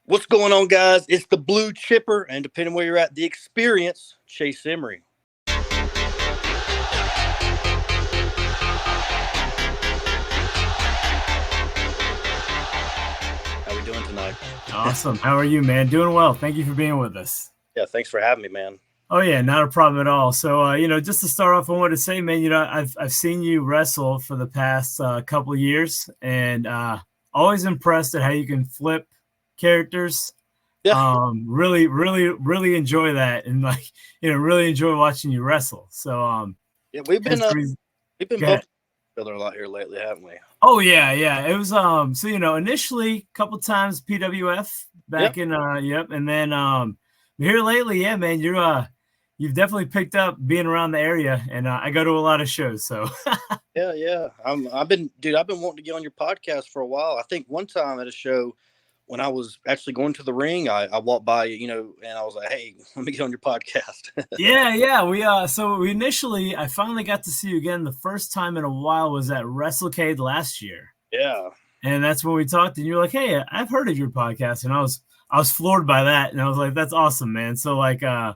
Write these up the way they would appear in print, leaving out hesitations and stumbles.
What's going on, guys? It's the Blue Chipper, and depending where you're at, the experience, Chase Emery. How we doing tonight? Awesome. How are you, man? Doing well. Thank you for being with us. Yeah, thanks for having me, man. Oh yeah, not a problem at all. So, just to start off, I wanted to say, man, I've seen you wrestle for the past couple of years, and always impressed at how you can flip characters. Yeah, Really enjoy that, and really enjoy watching you wrestle. So, yeah, we've been that's the reason. we've been Go ahead. bumping each other a lot here lately, haven't we? Oh yeah. It was so initially a couple times PWF Yep. back in yep, and then here lately, yeah, man, you've definitely picked up being around the area, and I go to a lot of shows. So Yeah. I've been wanting to get on your podcast for a while. I think one time at a show when I was actually going to the ring, I walked by, and I was like, "Hey, let me get on your podcast." yeah, we initially I finally got to see you again. The first time in a while was at WrestleCade last year. Yeah. And that's when we talked, and you're like, "Hey, I've heard of your podcast," and I was floored by that, and I was like, "That's awesome, man!" So yeah,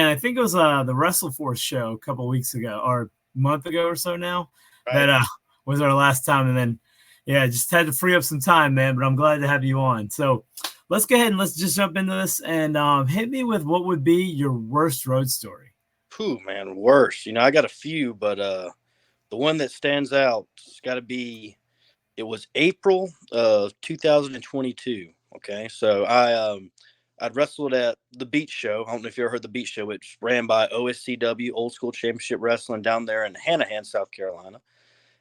I think it was the WrestleForce show a couple weeks ago or a month ago or so now Right. that was our last time, and then yeah, just had to free up some time, man. But I'm glad to have you on. So let's go ahead and let's just jump into this and hit me with what would be your worst road story. Phew, man, worse. I got a few, but the one that stands out has got to be. It was April of 2022. Okay, so I'd wrestled at the Beach Show. I don't know if you ever heard the Beach Show. It's ran by OSCW, Old School Championship Wrestling, down there in Hanahan, South Carolina,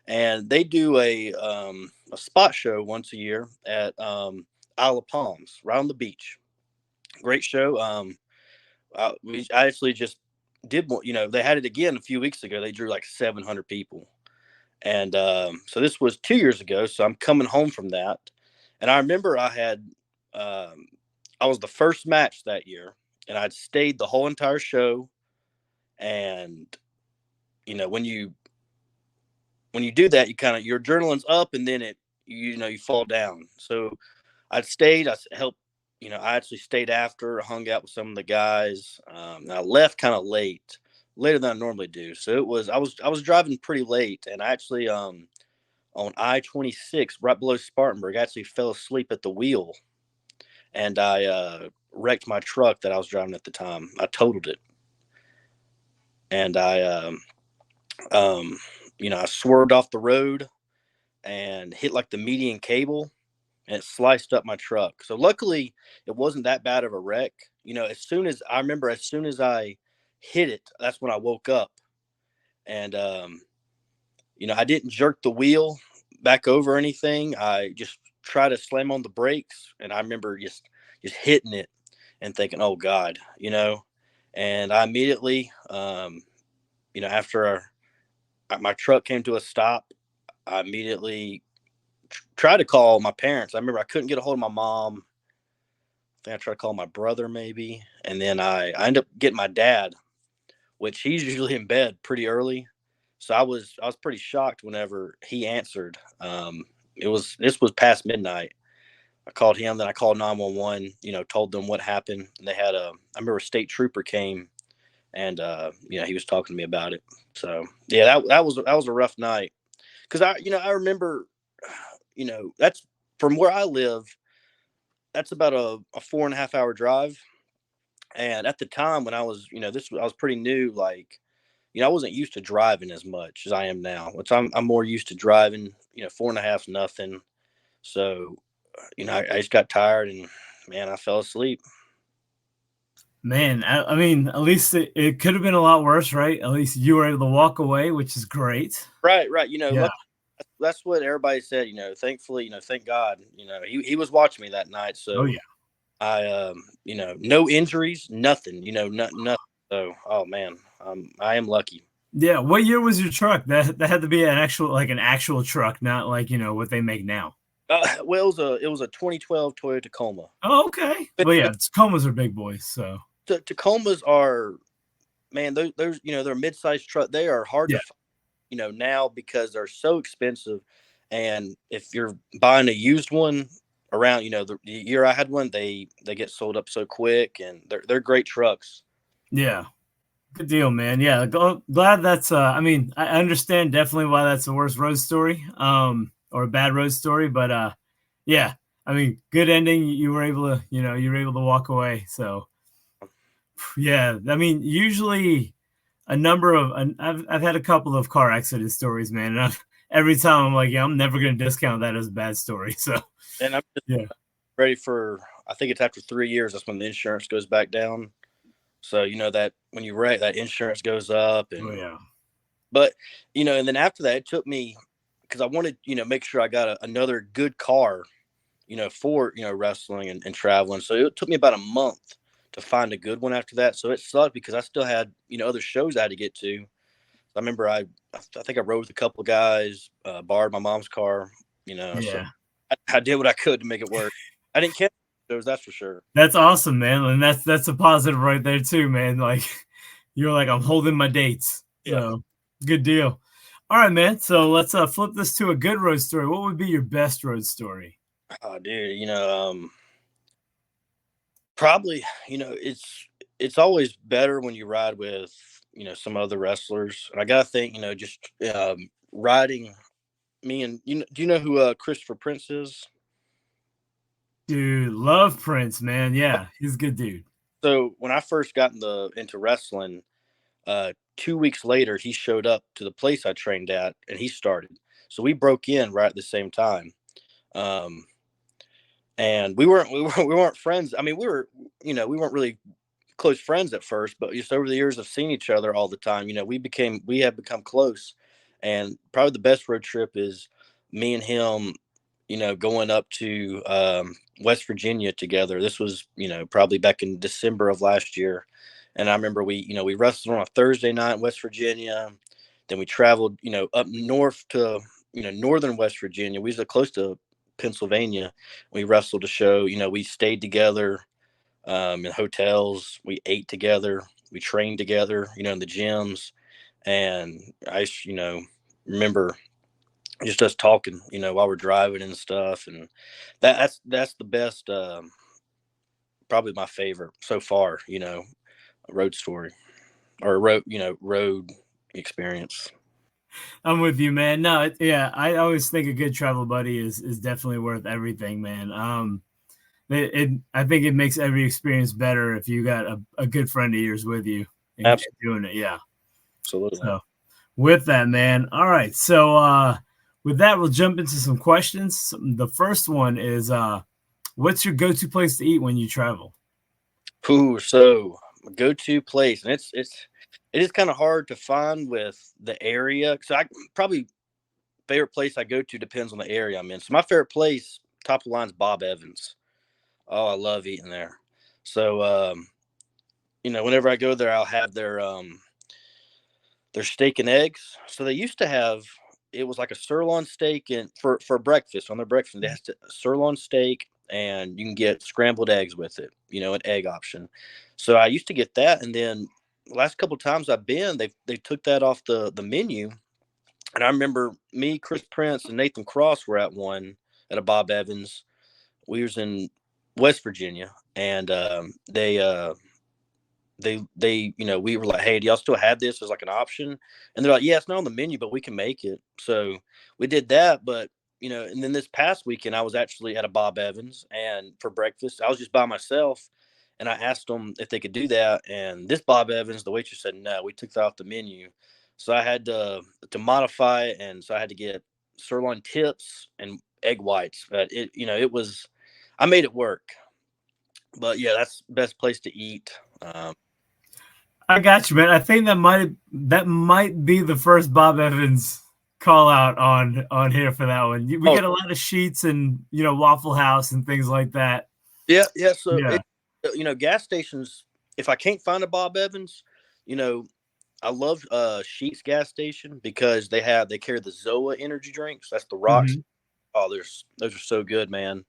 and they do a spot show once a year at Isle of Palms, right on the beach. Great show. I actually just did one. They had it again a few weeks ago. They drew like 700 people. And so this was 2 years ago. So I'm coming home from that. And I remember I was the first match that year, and I'd stayed the whole entire show. And, when you do that, you kind of, your adrenaline's up, and then you fall down. So I'd stayed, I helped, I actually stayed after, hung out with some of the guys. And I left kind of later than I normally do. So I was driving pretty late, and I actually on I-26 right below Spartanburg, I actually fell asleep at the wheel, and I wrecked my truck that I was driving at the time. I totaled it, and I swerved off the road and hit like the median cable, and it sliced up my truck. So luckily, it wasn't that bad of a wreck. As soon as I hit it, that's when I woke up, and I didn't jerk the wheel back over or anything. I just tried to slam on the brakes, and I remember just hitting it and thinking, "Oh God," And I immediately, after my truck came to a stop, I immediately tried to call my parents. I remember I couldn't get a hold of my mom. I think I tried to call my brother maybe, and then I ended up getting my dad, which he's usually in bed pretty early. So I was pretty shocked whenever he answered. This was past midnight. I called him, then I called 911. Told them what happened. And I remember a state trooper came, and he was talking to me about it. So yeah, that was a rough night, because I remember, that's from where I live. That's about a 4.5 hour drive. And at the time when I was, I was pretty new, like, I wasn't used to driving as much as I am now, which I'm more used to driving. 4.5's nothing. So, I just got tired, and man, I fell asleep. Man, I mean, at least it could have been a lot worse, right? At least you were able to walk away, which is great. Right. Yeah. That's what everybody said. Thankfully, thank God. He was watching me that night, Oh so yeah. no injuries, nothing. Nothing. So, oh man, I am lucky. Yeah. What year was your truck? That had to be an actual truck, not like what they make now. Well, it was a 2012 Toyota Tacoma. Oh, okay. But, Well, yeah, Tacomas are big boys, so Tacomas are, man, those they're mid-sized truck. They are hard yeah. to find, now, because they're so expensive. And if you're buying a used one, around, the year I had one, they get sold up so quick, and they're great trucks. Yeah. Good deal, man. Yeah, glad that's. I mean, I understand definitely why that's the worst road story, or a bad road story. But yeah, I mean, good ending. You were able to, you were able to walk away. So yeah, I mean, usually a number of, I've had a couple of car accident stories, man. And every time I'm like, yeah, I'm never gonna discount that as a bad story. So And I'm just yeah, ready for. I think it's after 3 years. That's when the insurance goes back down. So that when you wreck, that insurance goes up, oh and yeah, but and then after that, it took me because I wanted make sure I got another good car, for wrestling and traveling. So it took me about a month to find a good one after that. So it sucked because I still had other shows I had to get to. I remember I think I rode with a couple of guys, borrowed my mom's car, so yeah. I did what I could to make it work. I didn't cancel shows, that's for sure. That's awesome, man, and that's a positive right there too, man. Like you're like, I'm holding my dates, Yeah. so good deal. All right, man. So let's flip this to a good road story. What would be your best road story? Oh, dude, probably, it's always better when you ride with, some other wrestlers. And I gotta think, just riding me and do you know who Christopher Prince is? Dude, love Prince, man. Yeah, he's a good dude. So when I first got into wrestling, 2 weeks later he showed up to the place I trained at and he started. So we broke in right at the same time. Um and we weren't friends. I mean, we weren't really close friends at first, but just over the years of seeing each other all the time, we have become close. And probably the best road trip is me and him, going up to West Virginia together. This was, probably back in December of last year. And I remember we wrestled on a Thursday night in West Virginia. Then we traveled, up north to, northern West Virginia. We was close to Pennsylvania. We wrestled a show, we stayed together in hotels. We ate together. We trained together, in the gyms. And remember just us talking, while we're driving and stuff. And that's the best, probably my favorite so far, road story or road experience. I'm with you, man. No, yeah, I always think a good travel buddy is definitely worth everything, man. I think it makes every experience better if you got a good friend of yours with you and doing it. Yeah. Absolutely. So with that, man. All right. So with that, we'll jump into some questions. The first one is what's your go-to place to eat when you travel? Ooh, so go-to place, and it is kind of hard to find with the area. So I probably favorite place I go to depends on the area I'm in. So my favorite place, top of the line, is Bob Evans. Oh, I love eating there. So whenever I go there, I'll have their steak and eggs. So they used to have it was like a sirloin steak and for breakfast on their breakfast they have sirloin steak and you can get scrambled eggs with it, an egg option. So I used to get that, and then the last couple of times I've been, they took that off the menu. And I remember me, Chris Prince, and Nathan Cross were at one at a Bob Evans. We was in West Virginia, and they we were like, hey, do y'all still have this as like an option? And they're like, yeah, it's not on the menu, but we can make it. So we did that. But and then this past weekend I was actually at a Bob Evans, and for breakfast I was just by myself, and I asked them if they could do that. And this Bob Evans, the waitress said no, we took that off the menu. So I had to modify it, and so I had to get sirloin tips and egg whites. But it was, I made it work. But yeah, that's the best place to eat. I got you, man. I think that might be the first Bob Evans call out on here for that one. We Oh, get a lot of sheets and Waffle House and things like that. yeah, yeah. So Yeah. gas stations. If I can't find a Bob Evans, you know, I love Sheets gas station because they carry the Zoa energy drinks. That's the rocks. Mhm. Oh, those are so good, man.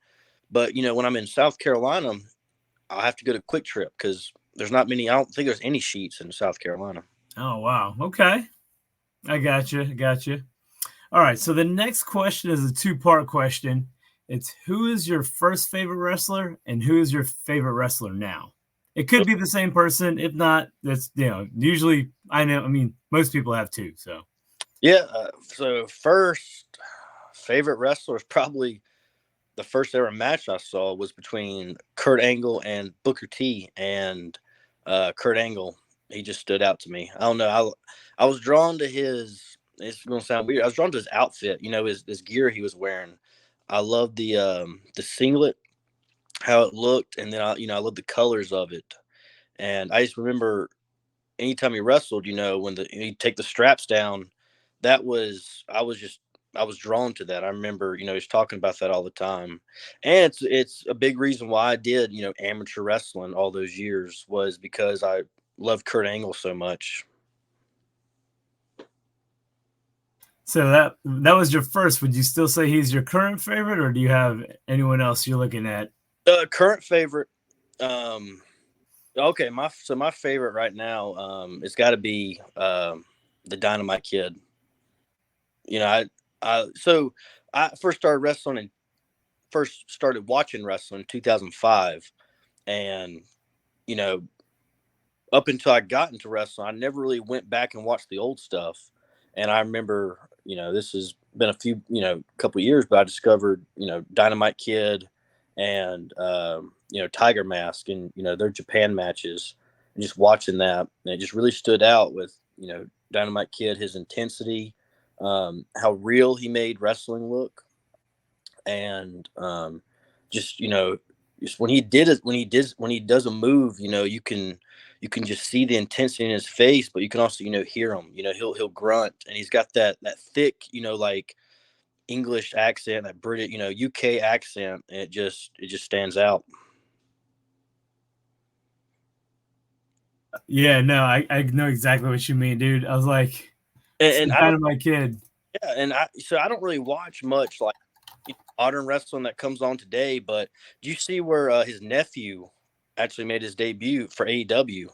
But when I'm in South Carolina, I'll have to go to Quick Trip because there's not many. I don't think there's any Sheets in South Carolina. Oh wow. Okay. I got you. All right. So the next question is a two-part question. It's who is your first favorite wrestler and who is your favorite wrestler now? It could be the same person. If not, that's, usually I know. I mean, most people have two. So Yeah. So first favorite wrestler is probably the first ever match I saw was between Kurt Angle and Booker T, and Kurt Angle. He just stood out to me. I don't know. I was drawn to his. It's gonna sound weird. I was drawn to his outfit. His gear he was wearing. I love the singlet, how it looked, and then I love the colors of it. And I just remember anytime he wrestled, when he'd take the straps down, I was drawn to that. I remember, he's talking about that all the time. And it's a big reason why I did, amateur wrestling all those years was because I loved Kurt Angle so much. So that was your first. Would you still say he's your current favorite, or do you have anyone else you're looking at? Current favorite. Okay, my favorite right now, it's got to be the Dynamite Kid. I first started watching wrestling in 2005, and up until I got into wrestling, I never really went back and watched the old stuff. And I remember, this has been a couple years, but I discovered, Dynamite Kid and, Tiger Mask and, their Japan matches, and just watching that. And it just really stood out with, Dynamite Kid, his intensity, how real he made wrestling look. And, just, just when he does a move, you can just see the intensity in his face, but you can also, hear him. He'll grunt, and he's got that thick, like English accent, that British, UK accent, and it just stands out. Yeah, no, I know exactly what you mean, dude. I was like, And I kind don't, of my kid. yeah, and I don't really watch much like modern wrestling that comes on today, but do you see where his nephew actually made his debut for AEW?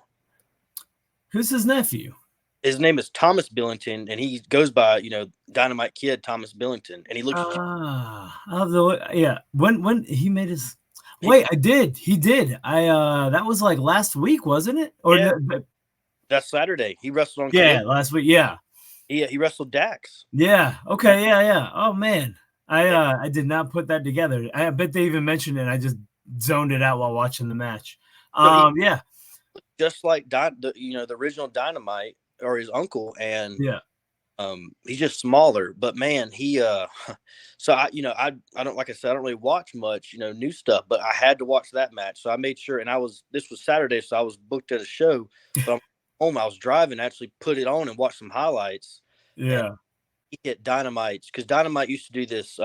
Who's his nephew? His name is Thomas Billington, and he goes by, Dynamite Kid Thomas Billington, and he looks. Yeah. When he made his. Wait, I did. He did. That was like last week, wasn't it? Or yeah, that's Saturday. He wrestled on. Yeah, last week. Yeah. He wrestled Dax. Yeah. Okay. Yeah. Oh man, I did not put that together. I bet they even mentioned it. I just zoned it out while watching the match. Yeah. Just like the original Dynamite or his uncle, and yeah. He's just smaller, but man, he so I don't, like I said, I don't really watch much, new stuff, but I had to watch that match. So I made sure, and this was Saturday, so I was booked at a show, but I'm home, I was driving, actually put it on and watched some highlights. Yeah. He hit Dynamite, because Dynamite used to do this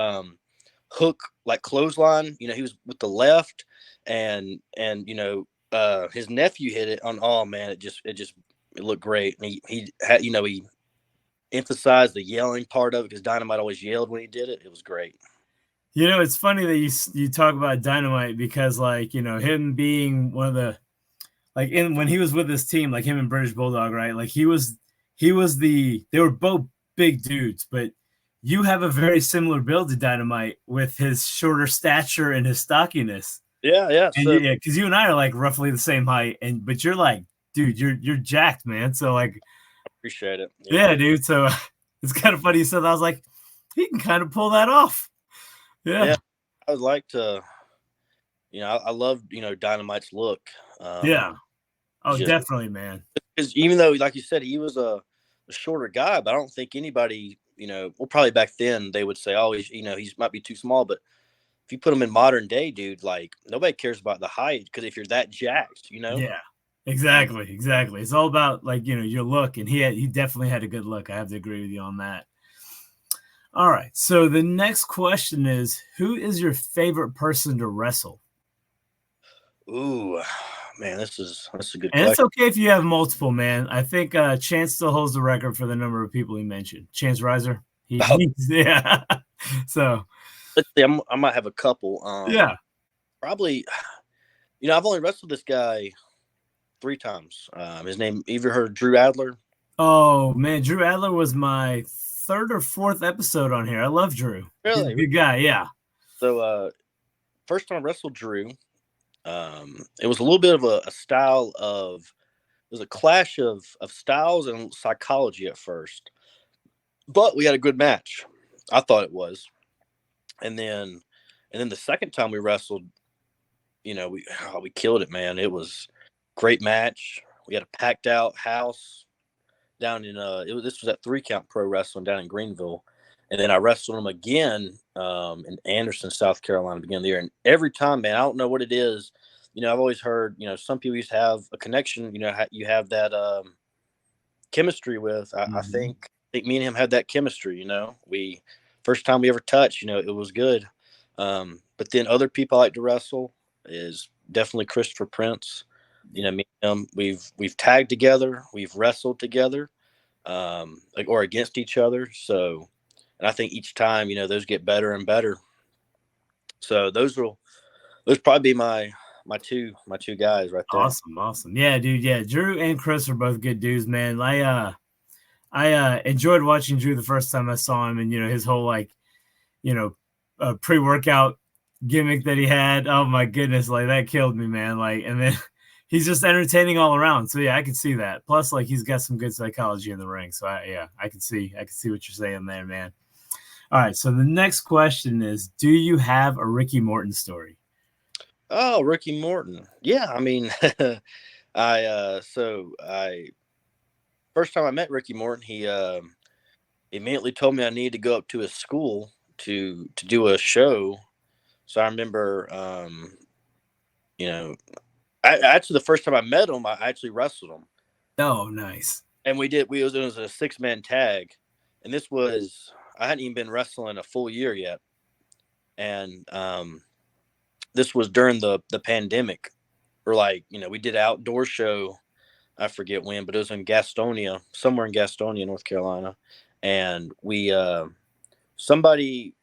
hook, like clothesline, he was with the left, and his nephew hit it on. Oh man, it looked great. And he had, he emphasized the yelling part of it, because Dynamite always yelled when he did it. It was great. It's funny that you talk about Dynamite, because like, him being one of the, like, when he was with his team, like him and British Bulldog, right? Like they were both big dudes, but you have a very similar build to Dynamite with his shorter stature and his stockiness. Yeah. Because you and I are like roughly the same height, but you're like, dude, you're jacked, man. So like, appreciate it. Yeah, dude. So it's kind of funny you said that. I was like, he can kind of pull that off. Yeah. I would like to, I love, Dynamite's look. Yeah. Oh, definitely, man. Because even though, like you said, he was a shorter guy, but I don't think anybody, well, probably back then they would say, oh, he might be too small. But if you put him in modern day, dude, like nobody cares about the height, because if you're that jacked, Yeah. Exactly. It's all about like, your look, and he definitely had a good look. I have to agree with you on that. All right. So the next question is, who is your favorite person to wrestle? Ooh, man, that's a good question. It's okay if you have multiple, man. I think Chance still holds the record for the number of people he mentioned. Chance Riser. Yeah. So let's see, I might have a couple. Yeah. Probably, I've only wrestled this guy 3 times. His name, you ever heard of Drew Adler? Oh man, Drew Adler was my 3rd or 4th episode on here. I love Drew. Really? He's a good guy, yeah. So first time I wrestled Drew, it was a little bit of a style of it was a clash of styles and psychology at first, but we had a good match. I thought it was, and then the second time we wrestled, we killed it, man. It was great match. We had a packed out house down in this was at 3 Count Pro Wrestling down in Greenville, and then I wrestled him again in Anderson, South Carolina, beginning of the year. And every time, man, I don't know what it is. I've always heard, some people used to have a connection. You have that chemistry with. I think me and him had that chemistry. We first time we ever touched. It was good. But then other people I like to wrestle is definitely Christopher Prince. Me and him, we've tagged together, we've wrestled together, or against each other. So, and I think each time, those get better and better. So those probably be my two guys right there. Awesome. Yeah, dude. Yeah, Drew and Chris are both good dudes, man. I enjoyed watching Drew the first time I saw him, and his whole pre-workout gimmick that he had. Oh my goodness, like that killed me, man. Like, and then he's just entertaining all around. So yeah, I could see that. Plus, like he's got some good psychology in the ring. So I could see what you're saying there, man. All right. So the next question is, do you have a Ricky Morton story? Oh, Ricky Morton. Yeah, I mean, I first time I met Ricky Morton, he immediately told me I needed to go up to his school to do a show. So I remember, actually the first time I met him, I actually wrestled him. Oh, nice. And it was a 6-man tag, and I hadn't even been wrestling a full year yet, and this was during the pandemic, or we did an outdoor show. I forget when, but it was in Gastonia, somewhere in Gastonia, North Carolina, and we somebody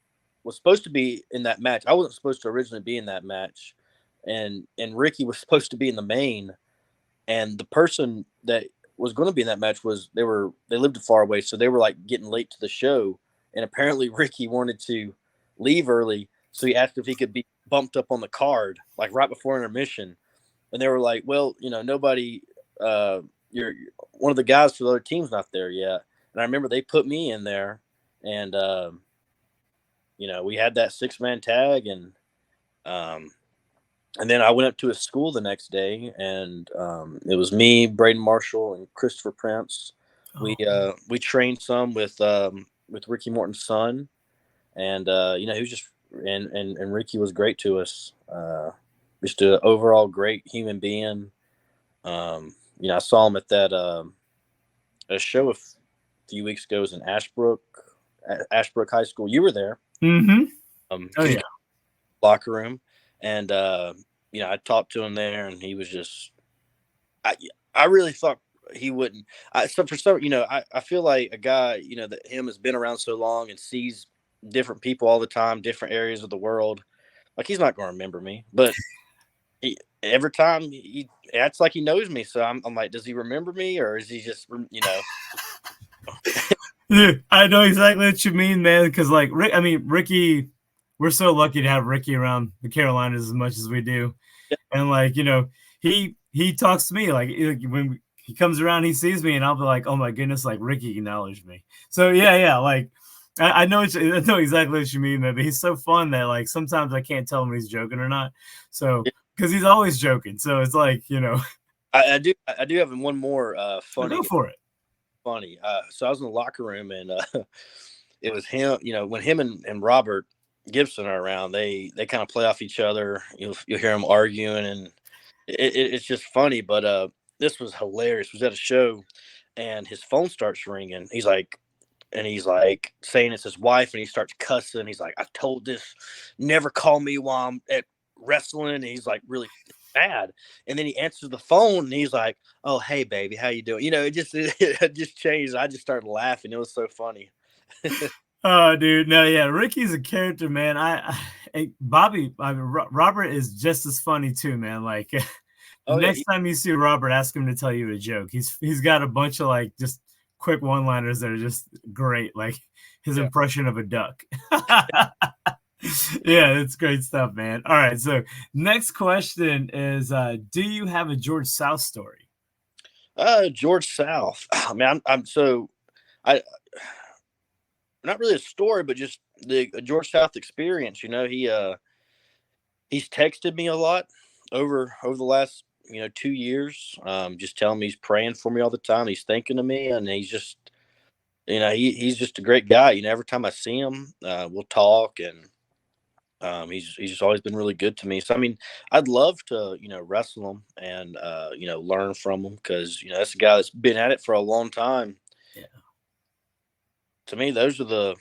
was supposed to be in that match. I wasn't supposed to originally be in that match, and Ricky was supposed to be in the main, and the person that was going to be in that match they lived far away, so they were like getting late to the show, and apparently Ricky wanted to leave early, so he asked if he could be bumped up on the card like right before intermission, and they were like, well, nobody, you're one of the guys for the other team's not there yet, and I remember they put me in there, and we had that 6-man tag, and then I went up to his school the next day, and it was me, Braden Marshall, and Christopher Prince. Oh. We trained some with Ricky Morton's son, and he was just and Ricky was great to us. Just an overall great human being. I saw him at that a show a few weeks ago. It was in Ashbrook High School. You were there. Mm-hmm. Locker room, and I talked to him there, and he was just. I really thought he wouldn't. I feel like a guy, that him has been around so long and sees different people all the time, different areas of the world. Like, he's not going to remember me, but every time he acts like he knows me. So I'm like, does he remember me, or is he just, Dude, I know exactly what you mean, man. Because Ricky, we're so lucky to have Ricky around the Carolinas as much as we do. Yeah. And he talks to me like when he comes around, he sees me, and I'll be like, oh my goodness, like Ricky acknowledged me. So yeah, like I know exactly what you mean, man. But he's so fun that like sometimes I can't tell him he's joking or not. So because he's always joking, so it's like I do have one more funny. Go for it. Funny. So I was in the locker room, and it was him. When him and Robert Gibson are around, they kind of play off each other. You'll hear them arguing, and it's just funny. But this was hilarious. It was at a show, and his phone starts ringing. He's like saying it's his wife, and he starts cussing. He's like, I told this, never call me while I'm at wrestling. And he's like really bad. And then he answers the phone, and he's like, oh, hey baby, how you doing? It just changed. I just started laughing. It was so funny. Oh, dude. No, yeah. Ricky's a character, man. Robert is just as funny too, man. Like next time you see Robert, ask him to tell you a joke. He's got a bunch of like just quick one-liners that are just great, like his impression of a duck. Yeah, it's great stuff, man. All right, so next question is, do you have a George South story? George South. I mean, I'm so I not really a story, but just the George South experience. He's texted me a lot over the last 2 years. Just telling me he's praying for me all the time. He's thinking of me, and he's just he's just a great guy. Every time I see him, we'll talk, and he's just always been really good to me. So I mean, I'd love to wrestle him and learn from him, because that's a guy that's been at it for a long time. Yeah. To me, those are the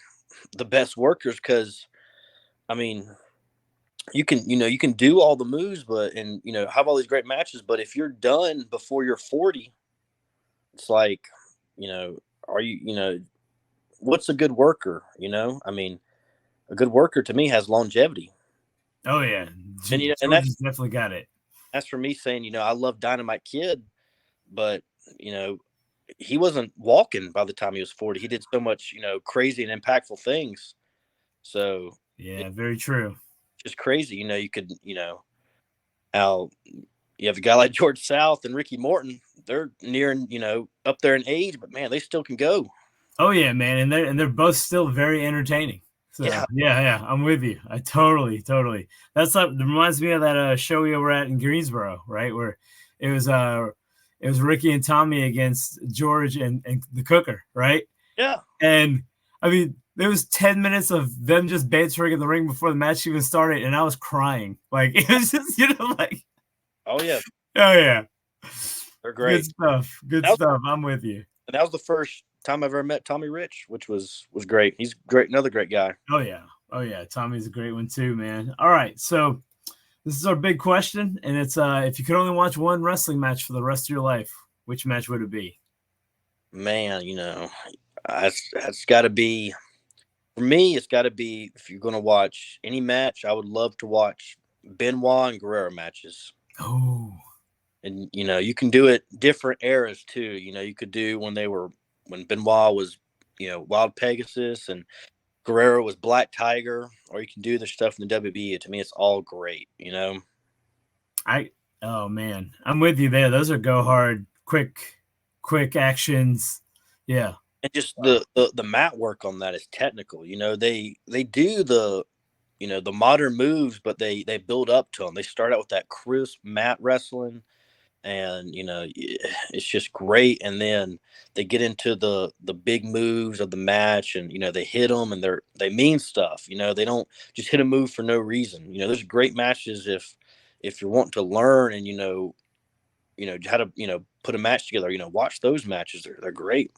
best workers, because I mean, you can do all the moves, but and have all these great matches, but if you're done before you're 40, it's like, you know are you what's a good worker? I mean, a good worker to me has longevity. Oh yeah, And George has definitely got it. that's for me saying, I love Dynamite Kid, but you know he wasn't walking by the time he was 40. He did so much crazy and impactful things. So Yeah, very true. just crazy. You could how you have a guy like George South and Ricky Morton. They're nearing up there in age, but man, they still can go. Oh yeah, man, and they're both still very entertaining. So Yeah. yeah, I'm with you. I totally. That's like, it reminds me of that show we were at in Greensboro, right? Where it was Ricky and Tommy against George and the Cooker, right? Yeah. And I mean, there was 10 minutes of them just bantering in the ring before the match even started, and I was crying. Like, it was just, like, Oh yeah. oh yeah, They're good great. stuff. Good That was, stuff. I'm with you. that was the first time I've ever met Tommy Rich, which was great. He's great, another great guy. Oh yeah. Tommy's a great one too, man. All right, so this is our big question, and it's if you could only watch one wrestling match for the rest of your life, which match would it be? Man, that's got to be, for me. It's got to be, if you're going to watch any match, I would love to watch Benoit and Guerrero matches. Oh, And you can do it different eras too. You could do when Benoit was Wild Pegasus, and Guerrero was Black Tiger, or you can do the stuff in the WWE. To me, it's all great. I oh man, I'm with you there. Those are go hard, quick actions. Yeah. And just the mat work on that is technical. They do the modern moves, but they build up to them. They start out with that crisp mat wrestling, and it's just great. And then they get into the big moves of the match, and they hit them, and they mean stuff. They don't just hit a move for no reason. There's great matches if you're wanting to learn, and how to put a match together. Watch those matches. They're great.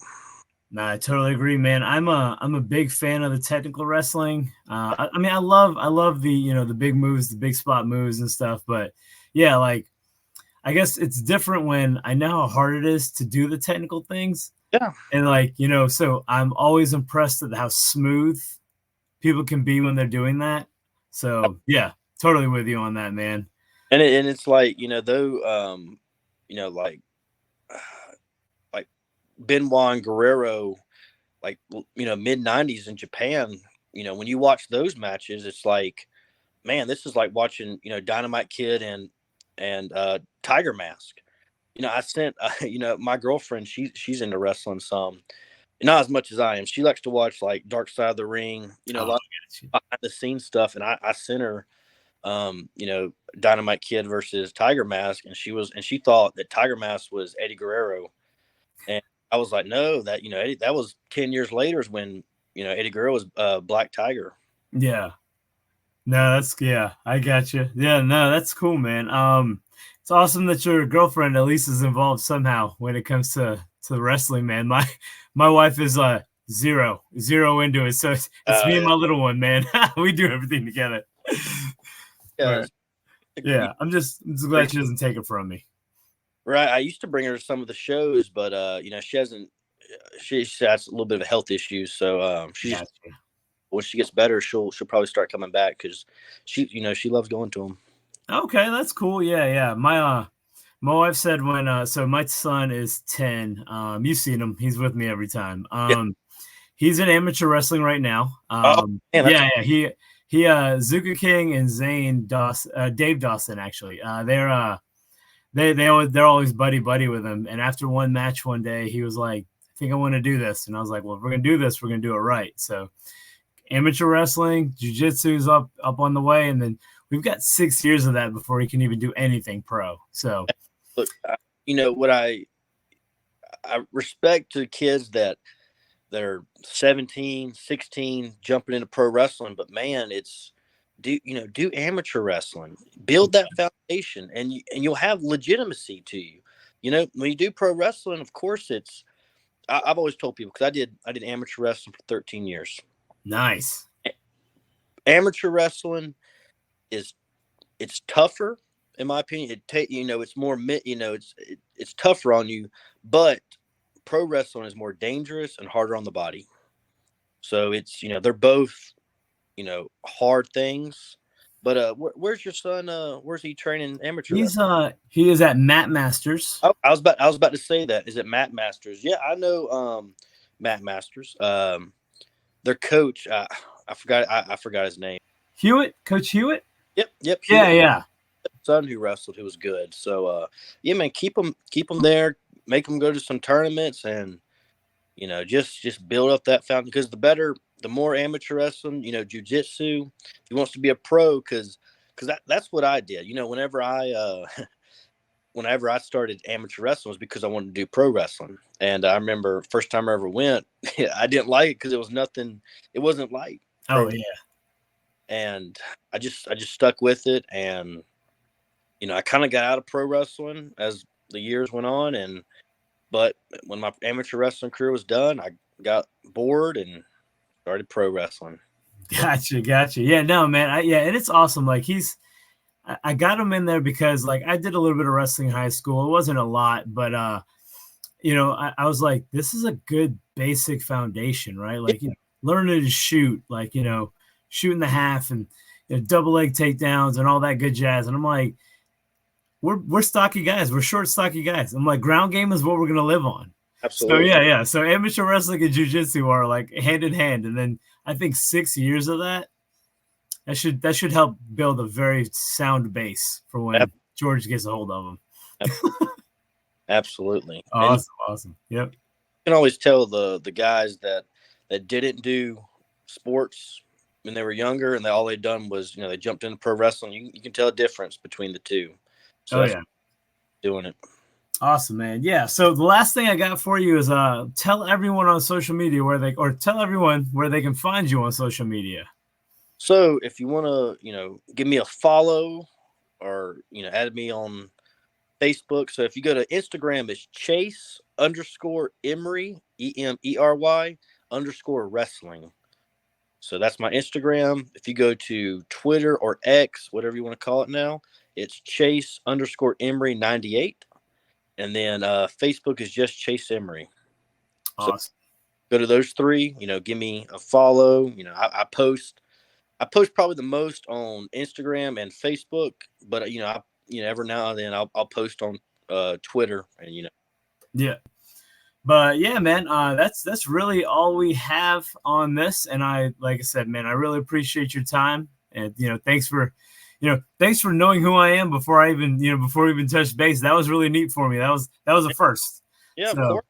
No, I totally agree, man. I'm a big fan of the technical wrestling. I mean, I love the the big moves, the big spot moves and stuff. But yeah, like, I guess it's different when I know how hard it is to do the technical things. Yeah. And like, so I'm always impressed at how smooth people can be when they're doing that. So yeah, totally with you on that, man. And it's like though like Benoit and Guerrero, like mid '90s in Japan. When you watch those matches, it's like, man, this is like watching Dynamite Kid and Tiger Mask. I sent my girlfriend. She's into wrestling some, not as much as I am. She likes to watch like Dark Side of the Ring. A lot of behind the scenes stuff, and I sent her Dynamite Kid versus Tiger Mask, and she thought that Tiger Mask was Eddie Guerrero, and I was like, no, that Eddie, that was 10 years later is when Eddie Guerrero was Black Tiger. Yeah. No, I got you. Yeah, no, that's cool, man. It's awesome that your girlfriend at least is involved somehow when it comes to wrestling, man. My wife is zero into it, so it's me and my little one, man. We do everything together. Yeah, yeah, I'm just glad she doesn't take it from me. Right, I used to bring her to some of the shows, but she hasn't. She has a little bit of a health issue, so when she gets better, she'll probably start coming back, because she loves going to them. Okay, that's cool. Yeah. My wife said when so my son is 10. You've seen him. He's with me every time. He's in amateur wrestling right now. Man, yeah, he Zuka King and Zane Dawson, Dave Dawson actually. They're always buddy with him. And after one match one day, he was like, "I think I want to do this," and I was like, "Well, if we're gonna do this, we're gonna do it right." So, amateur wrestling, jiu-jitsu is up on the way, and then we've got 6 years of that before he can even do anything pro. So, look, what I respect to kids that are 17, 16, jumping into pro wrestling, but man, it's do amateur wrestling, build that foundation, and you'll have legitimacy to you. When you do pro wrestling, of course, I've always told people, because I did amateur wrestling for 13 years. Nice. Amateur wrestling it's tougher, in my opinion. It's more, it's tougher on you, but pro wrestling is more dangerous and harder on the body. So it's, they're both, hard things. But where's your son? Where's he training amateur wrestling? He is at Matt Masters. Oh, I was about to say that. Is it Matt Masters? Yeah, I know Matt Masters. Their coach, I forgot his name. Hewitt, Coach Hewitt. Yep. Hewitt. Yeah. Son who wrestled, who was good. So yeah, man, keep them there, make them go to some tournaments, and just build up that fountain. Because the more amateur wrestling, jiu-jitsu, he wants to be a pro, because that's what I did. Whenever I started amateur wrestling was because I wanted to do pro wrestling. And I remember first time I ever went, I didn't like it because it wasn't like pro. Oh yeah. And I just stuck with it, and I kind of got out of pro wrestling as the years went on, but when my amateur wrestling career was done, I got bored and started pro wrestling. Gotcha. Yeah, no, man. And it's awesome. Like I got him in there because like I did a little bit of wrestling in high school. It wasn't a lot, but I was like, this is a good basic foundation, right? Like learning to shoot, like shooting the half and double leg takedowns and all that good jazz. And I'm like, we're stocky guys. We're short, stocky guys. I'm like, ground game is what we're gonna live on. Absolutely. So yeah. So amateur wrestling and jiu-jitsu are like hand in hand. And then I think 6 years of that should help build a very sound base for when George gets a hold of them. Absolutely. Awesome. Yep. You can always tell the guys that didn't do sports when they were younger, and all they'd done was, they jumped into pro wrestling. You can tell a difference between the two. So doing it. Awesome, man. Yeah. So the last thing I got for you is tell everyone on social media tell everyone where they can find you on social media. So if you want to, give me a follow, or, add me on Facebook. So if you go to Instagram, it's Chase_Emery, EMERY _wrestling. So that's my Instagram. If you go to Twitter or X, whatever you want to call it now, it's Chase_Emery 98. And then Facebook is just Chase Emery. Awesome. So go to those three, give me a follow. I post probably the most on Instagram and Facebook, but every now and then I'll post on Twitter, and Yeah. But yeah, man, that's really all we have on this. And like I said, man, I really appreciate your time, and thanks for knowing who I am before I even touched base. That was really neat for me. That was a first. Yeah, of course.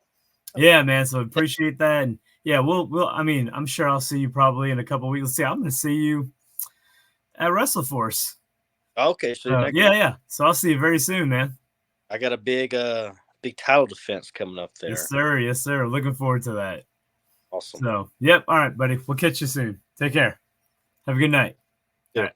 Yeah, man. So appreciate that. And yeah, we'll. I mean, I'm sure I'll see you probably in a couple of weeks. Let's see. I'm going to see you at WrestleForce. Okay. So yeah. So I'll see you very soon, man. I got a big title defense coming up there. Yes, sir. Looking forward to that. Awesome. So, yep. All right, buddy. We'll catch you soon. Take care. Have a good night. Yeah. All right.